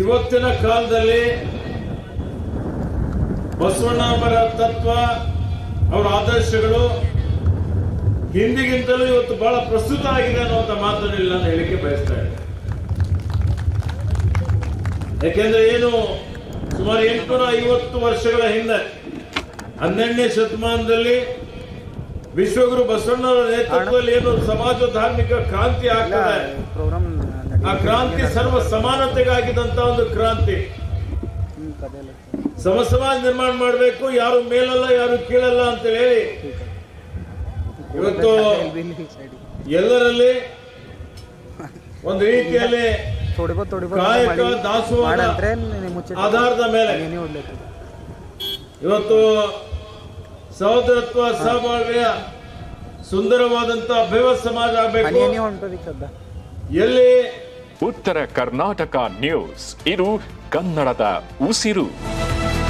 ಇವತ್ತಿನ ಕಾಲದಲ್ಲಿ ಬಸವಣ್ಣವರ ತತ್ವ, ಅವರ ಆದರ್ಶಗಳು ಹಿಂದಿಗಿಂತಲೂ ಇವತ್ತು ಬಹಳ ಪ್ರಸ್ತುತ ಆಗಿದೆ ಅನ್ನುವಂಥ ಮಾತನ್ನು ನಾನು ಹೇಳಿಕೆ ಬಯಸ್ತಾ ಇದ್ದೆ. ಯಾಕೆಂದ್ರೆ ಏನು ಸುಮಾರು 850 ವರ್ಷಗಳ ಹಿಂದೆ 12ನೇ ಶತಮಾನದಲ್ಲಿ ವಿಶ್ವಗುರು ಬಸವಣ್ಣವರ ನೇತೃತ್ವದಲ್ಲಿ ಏನು ಸಮಾಜ ಧಾರ್ಮಿಕ ಕ್ರಾಂತಿ ಆಗ್ತದೆ, ಆ ಕ್ರಾಂತಿ ಸರ್ವ ಸಮಾನತೆಗಾಗಿದ್ದಂತ ಒಂದು ಕ್ರಾಂತಿ. ಸಮಾಜ ನಿರ್ಮಾಣ ಮಾಡಬೇಕು, ಯಾರು ಮೇಲಲ್ಲ ಯಾರು ಕೀಳಲ್ಲ ಅಂತ ಹೇಳಿ ಇವತ್ತು ಎಲ್ಲರಲ್ಲಿ ಒಂದು ರೀತಿಯಲ್ಲಿ ಕಾಯಕ ದಾಸೋಹದ ಆಧಾರದ ಮೇಲೆ ಇವತ್ತು ಸಹೋದರತ್ವ ಸಹಬಾಳ್ವೆಯ ಸುಂದರವಾದಂತ ಅಭ್ಯವ ಸಮಾಜ ಆಗಬೇಕು. ಎಲ್ಲಿ ಉತ್ತರ ಕರ್ನಾಟಕ ನ್ಯೂಸ್, ಇದು ಕನ್ನಡದ ಉಸಿರು.